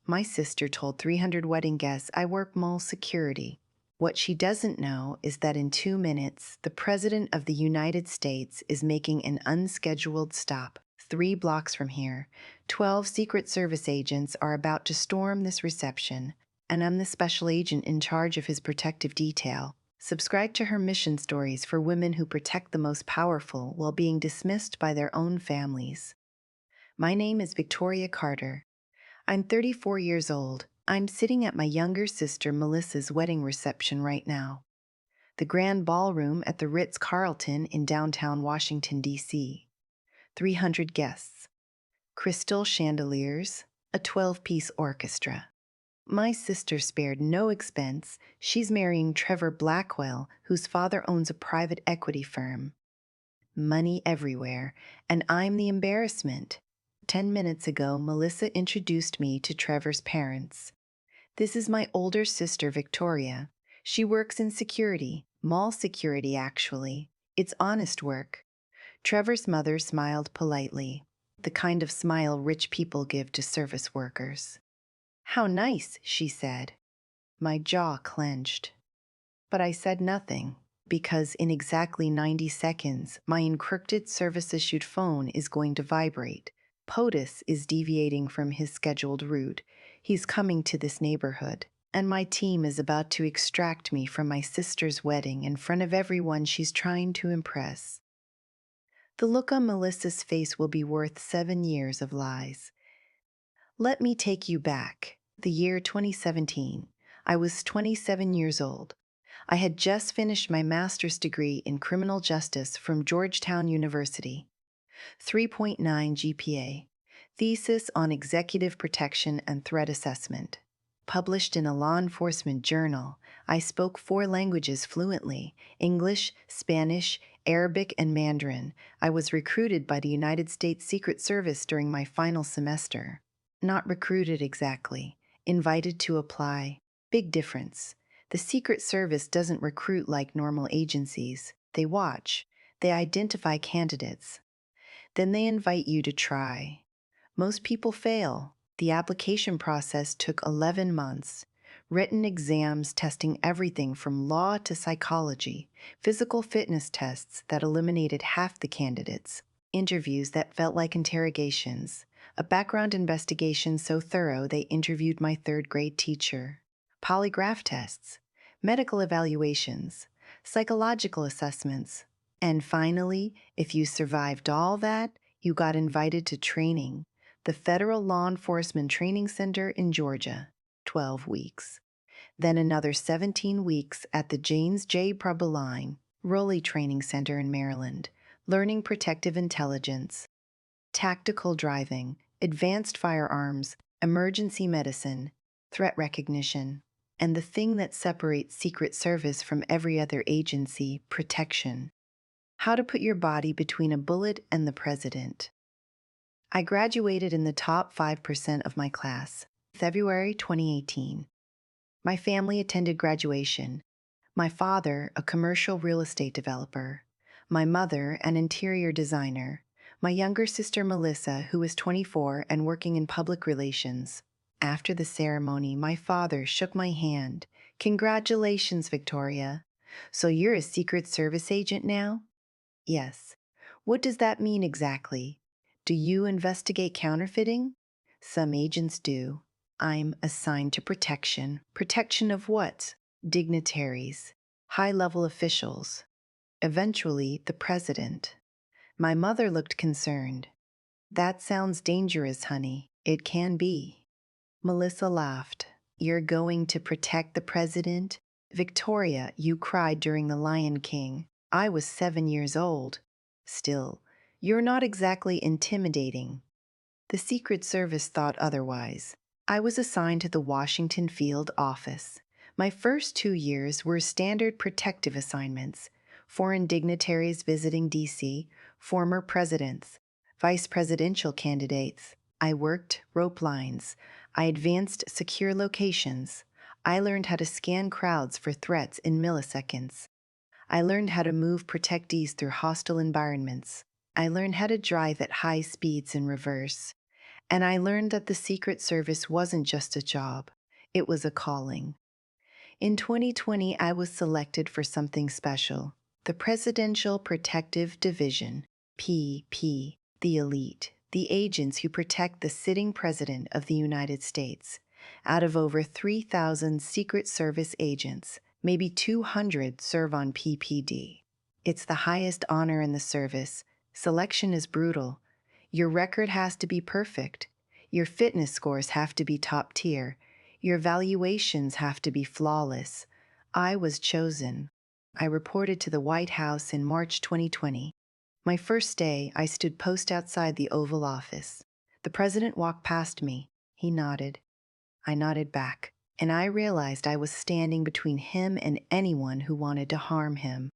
My sister told 300 wedding guests I work mall security. What she doesn't know is that in 2 minutes, the President of the United States is making an unscheduled stop 3 blocks from here. 12 Secret Service agents are about to storm this reception, and I'm the special agent in charge of his protective detail. Subscribe to her mission stories for women who protect the most powerful while being dismissed by their own families. My name is Victoria Carter. I'm 34 years old. I'm sitting at my younger sister Melissa's wedding reception right now. The grand ballroom at the Ritz-Carlton in downtown Washington, D.C. 300 guests. Crystal chandeliers, a 12-piece orchestra. My sister spared no expense. She's marrying Trevor Blackwell, whose father owns a private equity firm. Money everywhere, and I'm the embarrassment. 10 minutes ago, Melissa introduced me to Trevor's parents. This is my older sister, Victoria. She works in security, mall security, actually. It's honest work. Trevor's mother smiled politely, the kind of smile rich people give to service workers. "How nice," she said. My jaw clenched. But I said nothing, because in exactly 90 seconds, my encrypted service-issued phone is going to vibrate. POTUS is deviating from his scheduled route. He's coming to this neighborhood, and my team is about to extract me from my sister's wedding in front of everyone she's trying to impress. The look on Melissa's face will be worth 7 years of lies. Let me take you back. The year 2017. I was 27 years old. I had just finished my master's degree in criminal justice from Georgetown University. 3.9 GPA. Thesis on executive protection and threat assessment. Published in a law enforcement journal, I spoke 4 languages fluently: English, Spanish, Arabic, and Mandarin. I was recruited by the United States Secret Service during my final semester. Not recruited exactly. Invited to apply. Big difference. The Secret Service doesn't recruit like normal agencies. They watch. They identify candidates. Then they invite you to try. Most people fail. The application process took 11 months. Written exams testing everything from law to psychology, physical fitness tests that eliminated half the candidates, interviews that felt like interrogations, a background investigation so thorough they interviewed my 3rd-grade teacher, polygraph tests, medical evaluations, psychological assessments, and finally, if you survived all that, you got invited to training, the Federal Law Enforcement Training Center in Georgia, 12 weeks. Then another 17 weeks at the James J. Probeline Rowley Training Center in Maryland, learning protective intelligence, tactical driving, advanced firearms, emergency medicine, threat recognition, and the thing that separates Secret Service from every other agency, protection. How to put your body between a bullet and the president. I graduated in the top 5% of my class, February 2018. My family attended graduation. My father, a commercial real estate developer. My mother, an interior designer. My younger sister Melissa, who is 24 and working in public relations. After the ceremony, my father shook my hand. "Congratulations, Victoria. So you're a Secret Service agent now?" "Yes." "What does that mean exactly? Do you investigate counterfeiting?" "Some agents do." "I'm assigned to protection." "Protection of what?" "Dignitaries. High-level officials. Eventually, the president." My mother looked concerned. "That sounds dangerous, honey." "It can be." Melissa laughed. "You're going to protect the president?" "Victoria, you cried during The Lion King. I was 7 years old." "Still, you're not exactly intimidating." The Secret Service thought otherwise. I was assigned to the Washington Field office. My first 2 years were standard protective assignments: foreign dignitaries visiting D.C., former presidents, vice presidential candidates. I worked rope lines. I advanced secure locations. I learned how to scan crowds for threats in milliseconds. I learned how to move protectees through hostile environments. I learned how to drive at high speeds in reverse. And I learned that the Secret Service wasn't just a job, it was a calling. In 2020, I was selected for something special: the Presidential Protective Division, PP, the elite, the agents who protect the sitting President of the United States. Out of over 3,000 Secret Service agents, maybe 200 serve on PPD. It's the highest honor in the service. Selection is brutal. Your record has to be perfect. Your fitness scores have to be top tier. Your evaluations have to be flawless. I was chosen. I reported to the White House in March 2020. My first day, I stood post outside the Oval Office. The president walked past me. He nodded. I nodded back, and I realized I was standing between him and anyone who wanted to harm him.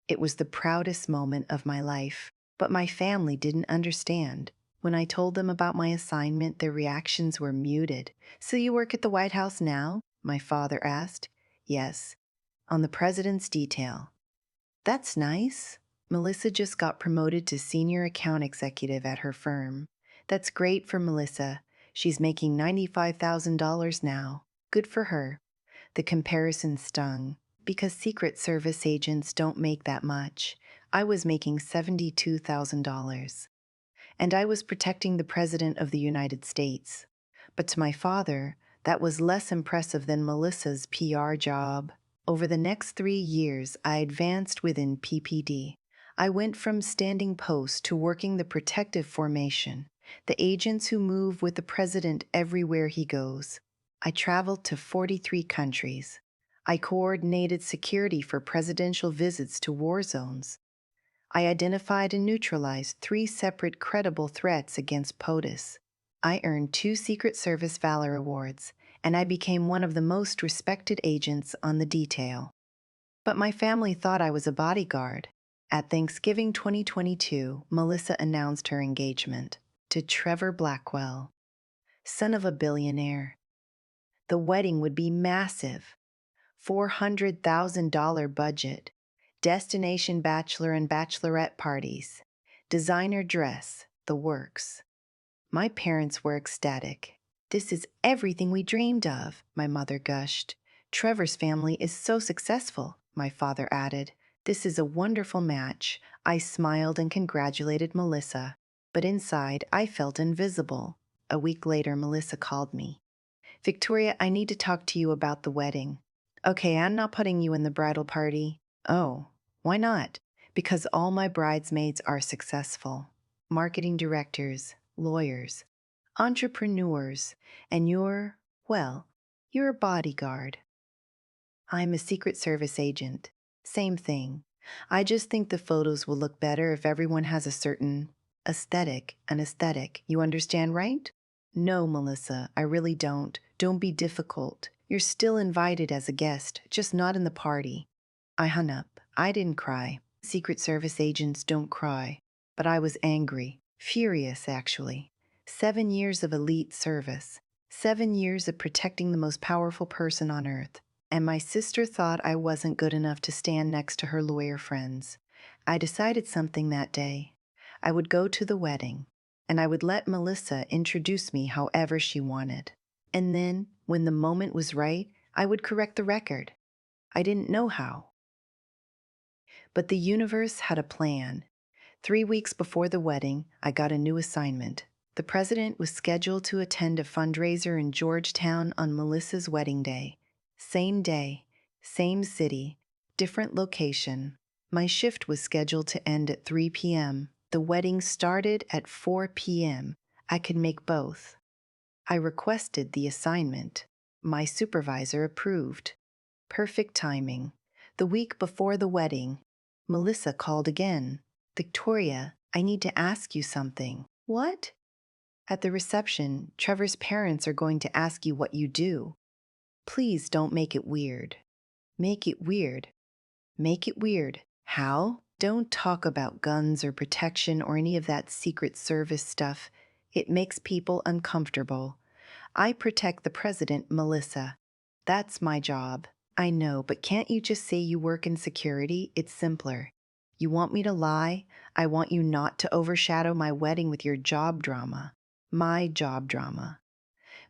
It was the proudest moment of my life, but my family didn't understand. When I told them about my assignment, their reactions were muted. "So you work at the White House now?" my father asked. "Yes, on the president's detail." "That's nice." Melissa just got promoted to senior account executive at her firm. "That's great for Melissa. She's making $95,000 now. Good for her." The comparison stung, because Secret Service agents don't make that much. I was making $72,000. And I was protecting the President of the United States. But to my father, that was less impressive than Melissa's PR job. Over the next 3 years, I advanced within PPD. I went from standing post to working the protective formation, the agents who move with the president everywhere he goes. I traveled to 43 countries. I coordinated security for presidential visits to war zones. I identified and neutralized 3 separate credible threats against POTUS. I earned 2 Secret Service Valor Awards, and I became one of the most respected agents on the detail. But my family thought I was a bodyguard. At Thanksgiving 2022, Melissa announced her engagement to Trevor Blackwell, son of a billionaire. The wedding would be massive. $400,000 budget, destination bachelor and bachelorette parties, designer dress, the works. My parents were ecstatic. "This is everything we dreamed of," my mother gushed. "Trevor's family is so successful," my father added. "This is a wonderful match." I smiled and congratulated Melissa, but inside I felt invisible. A week later, Melissa called me. "Victoria, I need to talk to you about the wedding." "Okay, I'm not putting you in the bridal party." "Oh, why not?" "Because all my bridesmaids are successful. Marketing directors, lawyers, entrepreneurs, and well, you're a bodyguard." "I'm a Secret Service agent. Same thing. I just think the photos will look better if everyone has a certain an aesthetic. You understand, right?" "No, Melissa, I really don't. Don't be difficult. You're still invited as a guest, just not in the party." I hung up. I didn't cry. Secret Service agents don't cry. But I was angry. Furious, actually. 7 years of elite service. 7 years of protecting the most powerful person on earth. And my sister thought I wasn't good enough to stand next to her lawyer friends. I decided something that day. I would go to the wedding, and I would let Melissa introduce me however she wanted. And then, when the moment was right, I would correct the record. I didn't know how. But the universe had a plan. 3 weeks before the wedding, I got a new assignment. The president was scheduled to attend a fundraiser in Georgetown on Melissa's wedding day. Same day, same city, different location. My shift was scheduled to end at 3 p.m. The wedding started at 4 p.m. I could make both. I requested the assignment. My supervisor approved. Perfect timing. The week before the wedding, Melissa called again. "Victoria, I need to ask you something." "What?" "At the reception, Trevor's parents are going to ask you what you do. Please don't make it weird." "Make it weird?" "Make it weird." "How?" "Don't talk about guns or protection or any of that Secret Service stuff. It makes people uncomfortable. I protect the president, Melissa. That's my job." "I know, but can't you just say you work in security? It's simpler." "You want me to lie? I want you not to overshadow my wedding with your job drama." My job drama.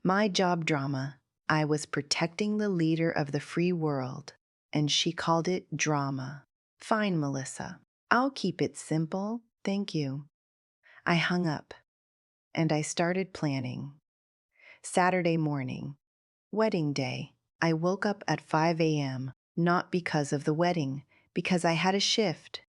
My job drama. I was protecting the leader of the free world, and she called it drama. Fine, Melissa. I'll keep it simple, thank you. I hung up, and I started planning. Saturday morning, wedding day. I woke up at 5 a.m., not because of the wedding, because I had a shift.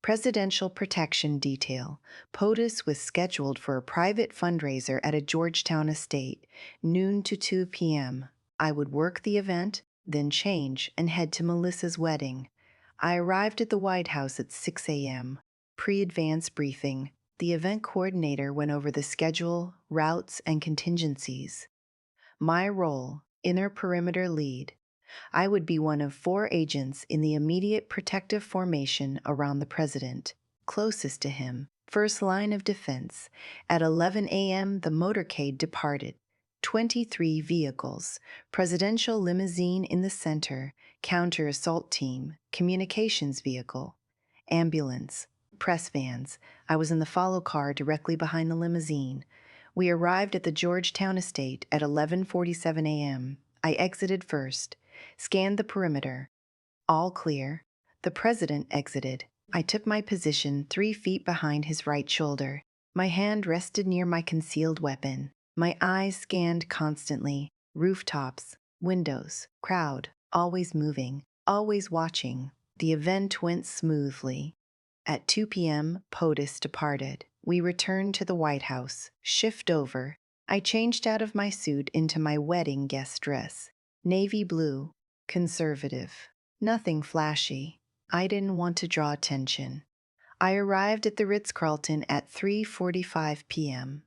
Presidential Protection Detail. POTUS was scheduled for a private fundraiser at a Georgetown estate, noon to 2 p.m. I would work the event, then change and head to Melissa's wedding. I arrived at the White House at 6 a.m. Pre-advance briefing. The event coordinator went over the schedule, routes, and contingencies. My role, inner perimeter lead. I would be one of 4 agents in the immediate protective formation around the president, closest to him, first line of defense. At 11 a.m., the motorcade departed. 23 vehicles, presidential limousine in the center, counter-assault team, communications vehicle, ambulance, press vans. I was in the follow car directly behind the limousine. We arrived at the Georgetown estate at 11:47 a.m. I exited first. Scanned the perimeter. All clear. The president exited. I took my position 3 feet behind his right shoulder. My hand rested near my concealed weapon. My eyes scanned constantly. Rooftops, windows, crowd, always moving, always watching. The event went smoothly. At 2 p.m., POTUS departed. We returned to the White House. Shift over. I changed out of my suit into my wedding guest dress. Navy blue, conservative, nothing flashy. I didn't want to draw attention. I arrived at the Ritz-Carlton at 3:45 p.m.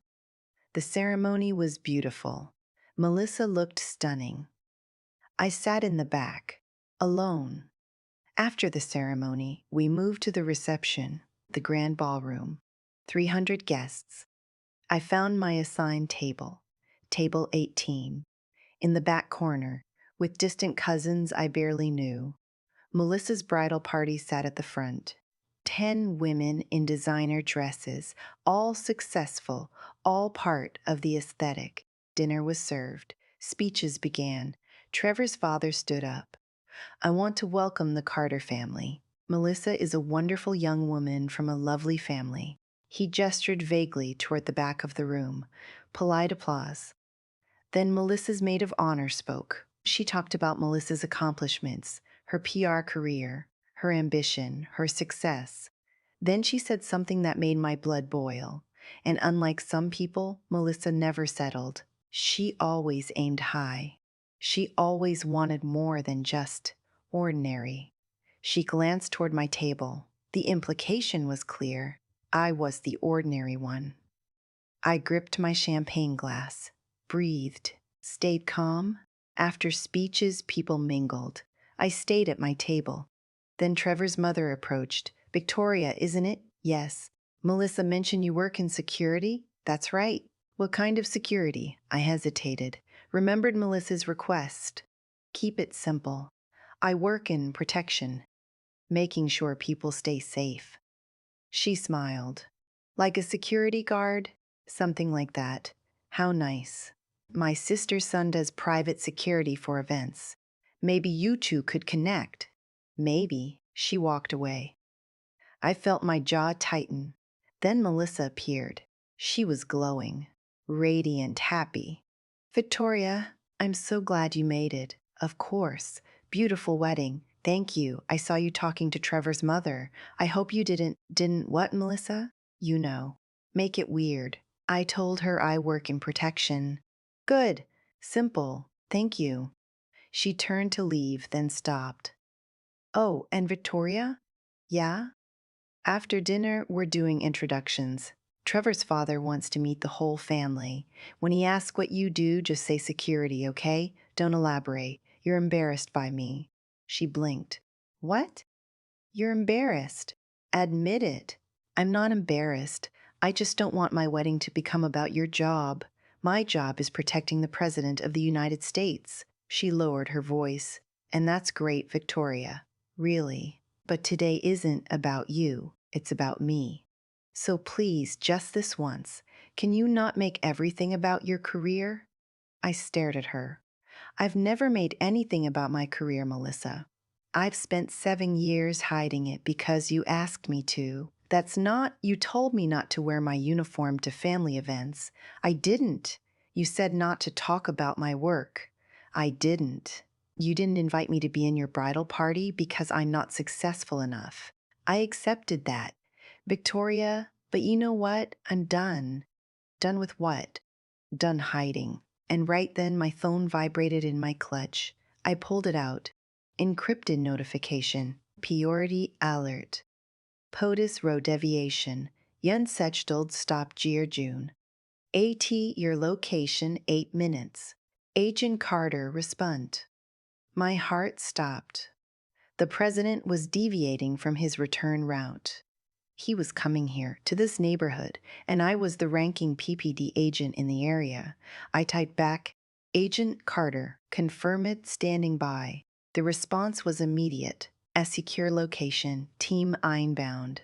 The ceremony was beautiful. Melissa looked stunning. I sat in the back, alone. After the ceremony, we moved to the reception, the grand ballroom. 300 guests. I found my assigned table, table 18. In the back corner, with distant cousins I barely knew. Melissa's bridal party sat at the front. 10 women in designer dresses, all successful, all part of the aesthetic. Dinner was served. Speeches began. Trevor's father stood up. I want to welcome the Carter family. Melissa is a wonderful young woman from a lovely family. He gestured vaguely toward the back of the room. Polite applause. Then Melissa's maid of honor spoke. She talked about Melissa's accomplishments, her PR career, her ambition, her success. Then she said something that made my blood boil. And unlike some people, Melissa never settled. She always aimed high. She always wanted more than just ordinary. She glanced toward my table. The implication was clear. I was the ordinary one. I gripped my champagne glass. Breathed, stayed calm. After speeches, people mingled. I stayed at my table. Then Trevor's mother approached. Victoria, isn't it? Yes. Melissa mentioned you work in security? That's right. What kind of security? I hesitated. Remembered Melissa's request. Keep it simple. I work in protection, making sure people stay safe. She smiled. Like a security guard? Something like that. How nice. My sister's son does private security for events. Maybe you two could connect. Maybe. She walked away. I felt my jaw tighten. Then Melissa appeared. She was glowing, radiant, happy. Victoria, I'm so glad you made it. Of course. Beautiful wedding. Thank you. I saw you talking to Trevor's mother. I hope you didn't what, Melissa? You know. Make it weird. I told her I work in protection. Good. Simple. Thank you. She turned to leave, then stopped. Oh, and Victoria? Yeah? After dinner, we're doing introductions. Trevor's father wants to meet the whole family. When he asks what you do, just say security, okay? Don't elaborate. You're embarrassed by me. She blinked. What? You're embarrassed. Admit it. I'm not embarrassed. I just don't want my wedding to become about your job. My job is protecting the President of the United States. She lowered her voice. And that's great, Victoria. Really. But today isn't about you. It's about me. So please, just this once, Can you not make everything about your career? I stared at her. I've never made anything about my career, Melissa. I've spent 7 years hiding it because you asked me to. You told me not to wear my uniform to family events. I didn't. You said not to talk about my work. I didn't. You didn't invite me to be in your bridal party because I'm not successful enough. I accepted that. Victoria, but you know what? I'm done. Done with what? Done hiding. And right then my phone vibrated in my clutch. I pulled it out. Encrypted notification. Priority alert. POTUS row deviation. Unscheduled stop Gier June. AT your location 8 minutes. Agent Carter respond. My heart stopped. The president was deviating from his return route. He was coming here, to this neighborhood, and I was the ranking PPD agent in the area. I typed back, Agent Carter, confirm it, standing by. The response was immediate. A secure location, team einbound.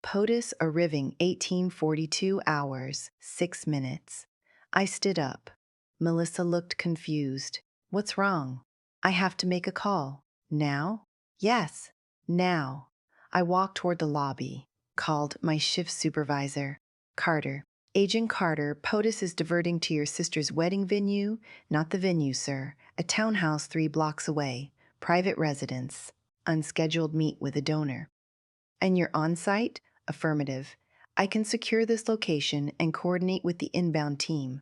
POTUS arriving 1842 hours, 6 minutes. I stood up. Melissa looked confused. What's wrong? I have to make a call. Now? Yes, now. I walked toward the lobby, called my shift supervisor. Carter. Agent Carter, POTUS is diverting to your sister's wedding venue. Not the venue, sir. A townhouse 3 blocks away. Private residence. Unscheduled meet with a donor. And you're on site? Affirmative. I can secure this location and coordinate with the inbound team.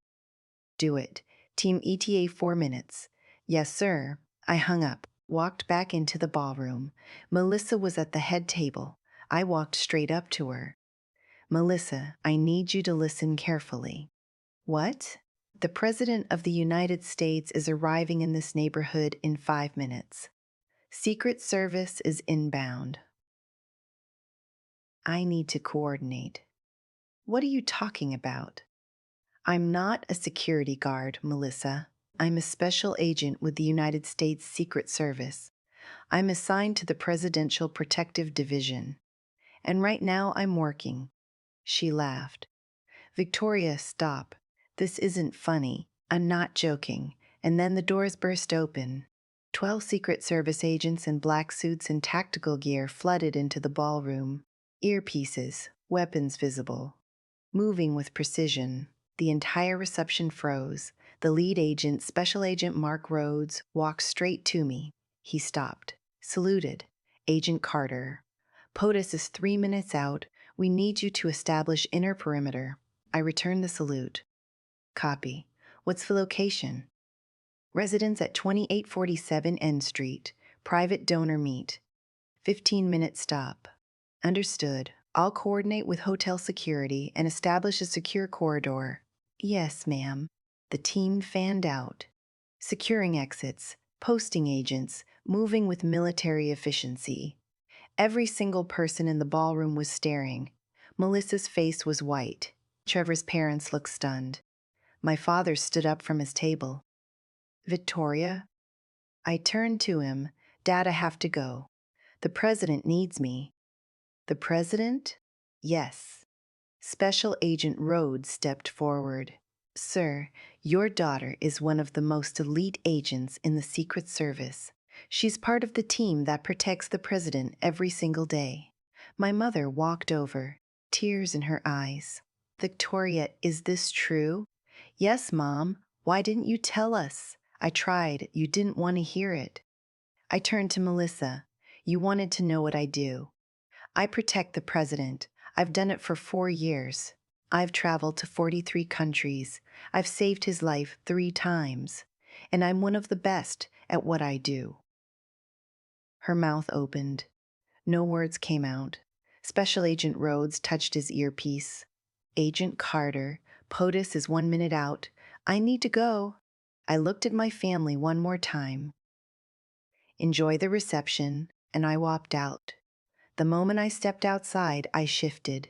Do it. Team ETA 4 minutes. Yes, sir. I hung up, walked back into the ballroom. Melissa was at the head table. I walked straight up to her. Melissa, I need you to listen carefully. What? The President of the United States is arriving in this neighborhood in 5 minutes. Secret Service is inbound. I need to coordinate. What are you talking about? I'm not a security guard, Melissa. I'm a special agent with the United States Secret Service. I'm assigned to the Presidential Protective Division. And right now I'm working. She laughed. Victoria, stop. This isn't funny. I'm not joking. And then the doors burst open. 12 Secret Service agents in black suits and tactical gear flooded into the ballroom. Earpieces, weapons visible. Moving with precision. The entire reception froze. The lead agent, Special Agent Mark Rhodes, walked straight to me. He stopped, saluted. Agent Carter. POTUS is 3 minutes out. We need you to establish inner perimeter. I returned the salute. Copy. What's the location? Residence at 2847 N Street. Private donor meet. 15-minute stop. Understood. I'll coordinate with hotel security and establish a secure corridor. Yes, ma'am. The team fanned out. Securing exits, posting agents, moving with military efficiency. Every single person in the ballroom was staring. Melissa's face was white. Trevor's parents looked stunned. My father stood up from his table. Victoria? I turned to him. Dad, I have to go. The president needs me. The president? Yes. Special Agent Rhodes stepped forward. Sir, your daughter is one of the most elite agents in the Secret Service. She's part of the team that protects the president every single day. My mother walked over, tears in her eyes. Victoria, is this true? Yes, Mom. Why didn't you tell us? I tried. You didn't want to hear it. I turned to Melissa. You wanted to know what I do. I protect the president. I've done it for 4 years. I've traveled to 43 countries. I've saved his life 3 times. And I'm one of the best at what I do. Her mouth opened. No words came out. Special Agent Rhodes touched his earpiece. Agent Carter, POTUS is 1 minute out. I need to go. I looked at my family one more time. Enjoy the reception, and I walked out. The moment I stepped outside, I shifted.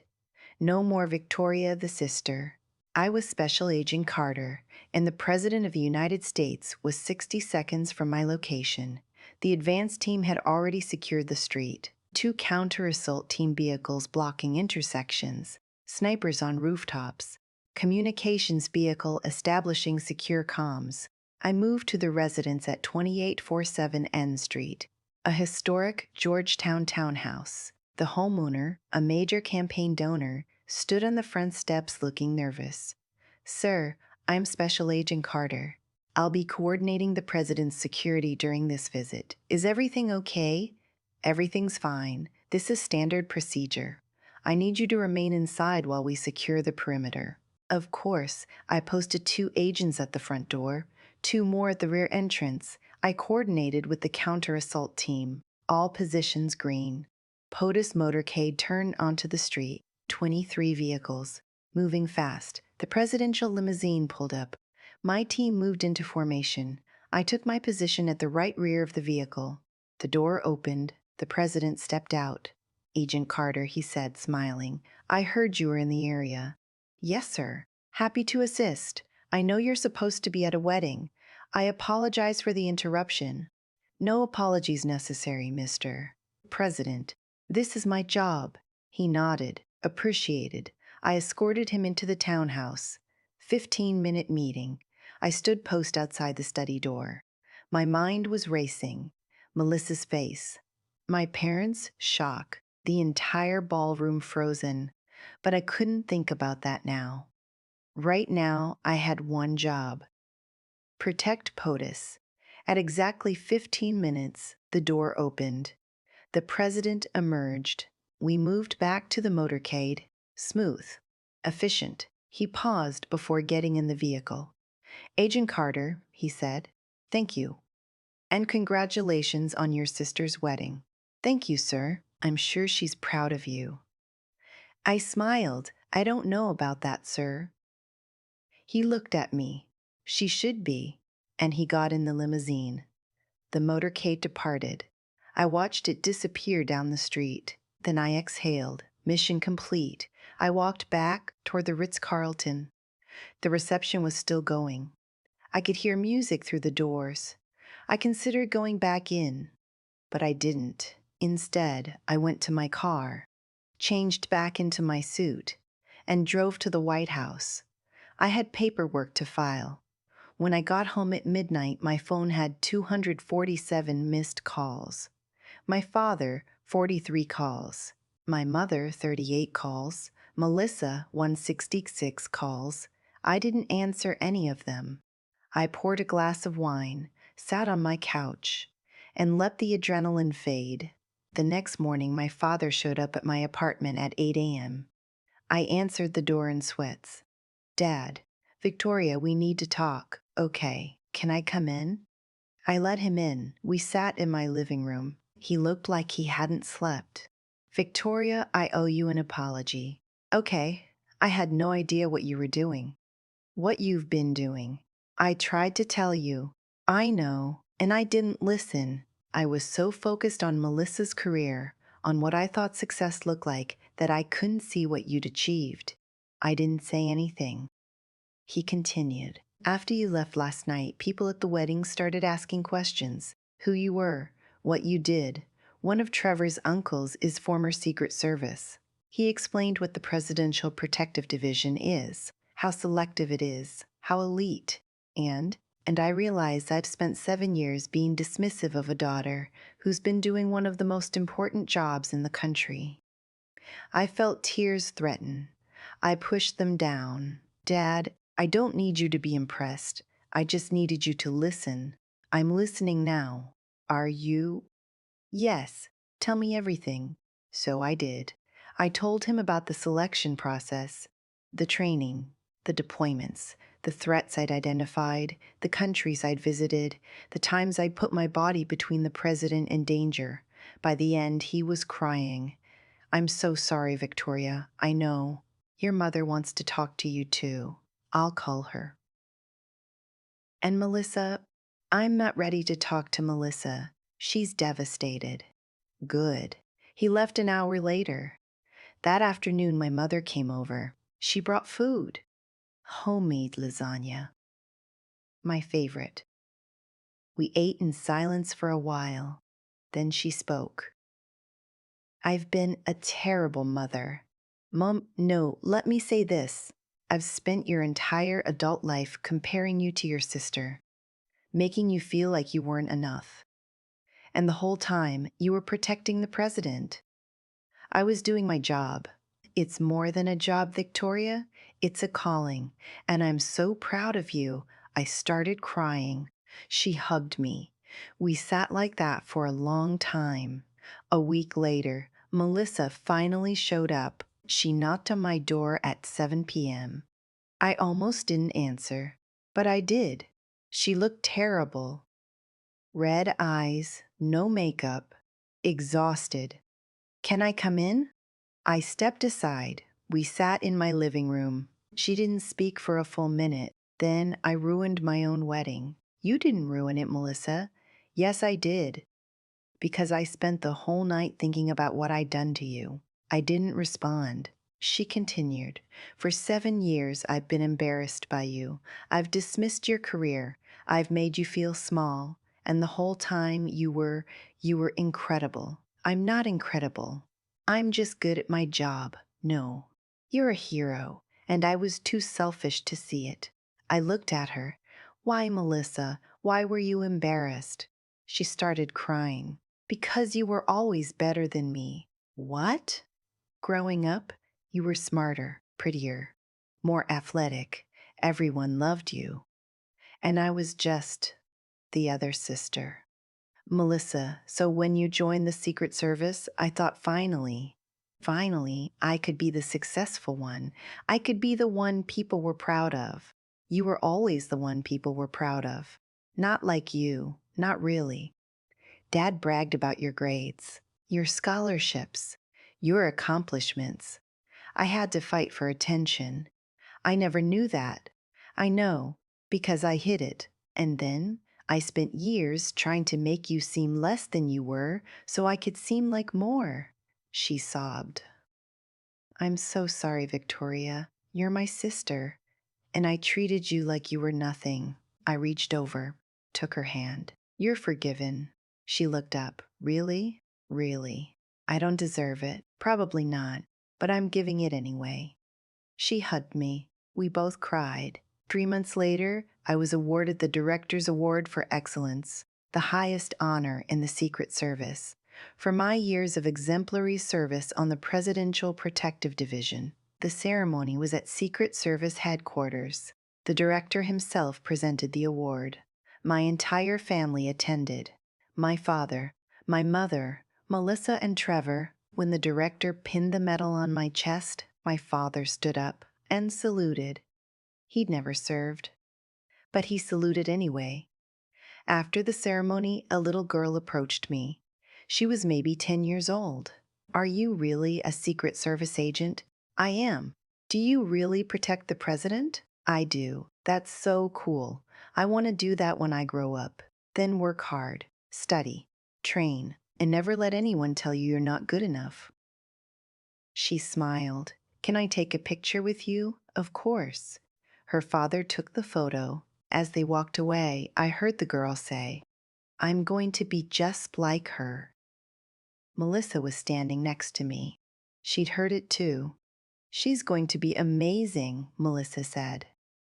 No more Victoria the sister. I was Special Agent Carter, and the President of the United States was 60 seconds from my location. The advance team had already secured the street. 2 counter-assault team vehicles blocking intersections. Snipers on rooftops. Communications vehicle establishing secure comms. I moved to the residence at 2847 N Street, a historic Georgetown townhouse. The homeowner, a major campaign donor, stood on the front steps looking nervous. Sir, I'm Special Agent Carter. I'll be coordinating the president's security during this visit. Is everything okay? Everything's fine. This is standard procedure. I need you to remain inside while we secure the perimeter. Of course, I posted 2 agents at the front door, 2 more at the rear entrance. I coordinated with the counter-assault team. All positions green. POTUS Motorcade turned onto the street. 23 vehicles. Moving fast. The presidential limousine pulled up. My team moved into formation. I took my position at the right rear of the vehicle. The door opened. The president stepped out. Agent Carter, he said, smiling. I heard you were in the area. Yes, sir. Happy to assist. I know you're supposed to be at a wedding. I apologize for the interruption. No apologies necessary, Mr. President. This is my job. He nodded, appreciated. I escorted him into the townhouse. 15-minute meeting. I stood post outside the study door. My mind was racing. Melissa's face. My parents' shock. The entire ballroom frozen. But I couldn't think about that now. Right now, I had one job. Protect POTUS. At exactly 15 minutes, the door opened. The president emerged. We moved back to the motorcade. Smooth. Efficient. He paused before getting in the vehicle. Agent Carter, he said, thank you. And congratulations on your sister's wedding. Thank you, sir. I'm sure she's proud of you. I smiled. I don't know about that, sir. He looked at me. She should be. And he got in the limousine. The motorcade departed. I watched it disappear down the street. Then I exhaled. Mission complete. I walked back toward the Ritz-Carlton. The reception was still going. I could hear music through the doors. I considered going back in, but I didn't. Instead, I went to my car, changed back into my suit, and drove to the White House. I had paperwork to file. When I got home at midnight, my phone had 247 missed calls. My father, 43 calls. My mother, 38 calls. Melissa, 166 calls. I didn't answer any of them. I poured a glass of wine, sat on my couch, and let the adrenaline fade. The next morning, my father showed up at my apartment at 8 a.m. I answered the door in sweats. Dad, Victoria, we need to talk. Okay, can I come in? I let him in. We sat in my living room. He looked like he hadn't slept. Victoria, I owe you an apology. Okay, I had no idea what you were doing. What you've been doing. I tried to tell you. I know, and I didn't listen. I was so focused on Melissa's career, on what I thought success looked like, that I couldn't see what you'd achieved. I didn't say anything. He continued. After you left last night, people at the wedding started asking questions. Who you were, what you did. One of Trevor's uncles is former Secret Service. He explained what the Presidential Protective Division is, how selective it is, how elite, and I realized I've spent 7 years being dismissive of a daughter who's been doing one of the most important jobs in the country. I felt tears threaten. I pushed them down. Dad, I don't need you to be impressed. I just needed you to listen. I'm listening now. Are you? Yes. Tell me everything. So I did. I told him about the selection process, the training, the deployments, the threats I'd identified, the countries I'd visited, the times I'd put my body between the president and danger. By the end, he was crying. I'm so sorry, Victoria. I know. Your mother wants to talk to you too. I'll call her. And Melissa, I'm not ready to talk to Melissa. She's devastated. Good. He left an hour later. That afternoon, my mother came over. She brought food. Homemade lasagna. My favorite. We ate in silence for a while. Then she spoke. I've been a terrible mother. Mom, no, let me say this. I've spent your entire adult life comparing you to your sister, making you feel like you weren't enough. And the whole time, you were protecting the president. I was doing my job. It's more than a job, Victoria. It's a calling. And I'm so proud of you. I started crying. She hugged me. We sat like that for a long time. A week later, Melissa finally showed up. She knocked on my door at 7 p.m. I almost didn't answer, but I did. She looked terrible. Red eyes, no makeup, exhausted. "Can I come in?" I stepped aside. We sat in my living room. She didn't speak for a full minute. Then I ruined my own wedding. "You didn't ruin it, Melissa." "Yes, I did. Because I spent the whole night thinking about what I'd done to you. I didn't respond." She continued, "For 7 years I've been embarrassed by you. I've dismissed your career. I've made you feel small. And the whole time you were incredible. I'm not incredible. I'm just good at my job. No, you're a hero. And I was too selfish to see it." I looked at her. "Why, Melissa? Why were you embarrassed?" She started crying. "Because you were always better than me." "What?" "Growing up, you were smarter, prettier, more athletic. Everyone loved you. And I was just the other sister." "Melissa, so when you joined the Secret Service, I thought finally, I could be the successful one. I could be the one people were proud of." "You were always the one people were proud of." "Not like you, not really. Dad bragged about your grades, your scholarships, your accomplishments. I had to fight for attention. I never knew that. I know, because I hid it. And then I spent years trying to make you seem less than you were so I could seem like more." She sobbed. "I'm so sorry, Victoria. You're my sister, and I treated you like you were nothing." I reached over, took her hand. "You're forgiven." She looked up. "Really? Really? I don't deserve it. Probably not. But I'm giving it anyway." She hugged me. We both cried. 3 months later, I was awarded the Director's Award for Excellence, the highest honor in the Secret Service, for my years of exemplary service on the Presidential Protective Division. The ceremony was at Secret Service headquarters. The director himself presented the award. My entire family attended. My father, my mother, Melissa and Trevor. When the director pinned the medal on my chest, my father stood up and saluted. He'd never served, but he saluted anyway. After the ceremony, a little girl approached me. She was maybe 10 years old. "Are you really a Secret Service agent?" "I am." "Do you really protect the president?" "I do." "That's so cool. I want to do that when I grow up." "Then work hard, study, train, and never let anyone tell you you're not good enough." She smiled. "Can I take a picture with you?" "Of course." Her father took the photo. As they walked away, I heard the girl say, "I'm going to be just like her." Melissa was standing next to me. She'd heard it too. "She's going to be amazing," Melissa said.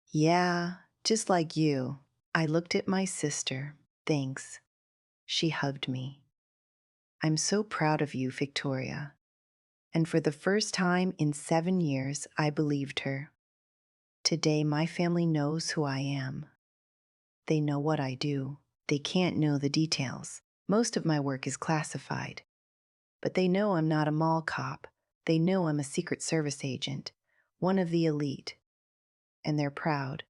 "Yeah, just like you." I looked at my sister. "Thanks." She hugged me. "I'm so proud of you, Victoria." And for the first time in 7 years, I believed her. Today, my family knows who I am. They know what I do. They can't know the details. Most of my work is classified. But they know I'm not a mall cop. They know I'm a Secret Service agent, one of the elite. And they're proud.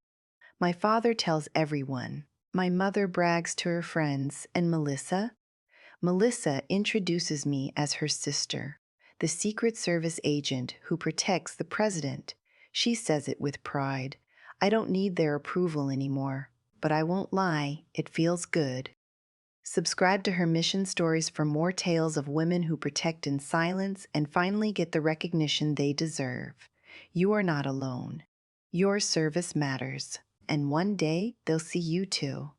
My father tells everyone. My mother brags to her friends. And Melissa introduces me as her sister, the Secret Service agent who protects the president. She says it with pride. I don't need their approval anymore. But I won't lie, it feels good. Subscribe to her mission stories for more tales of women who protect in silence and finally get the recognition they deserve. You are not alone. Your service matters, and one day they'll see you too.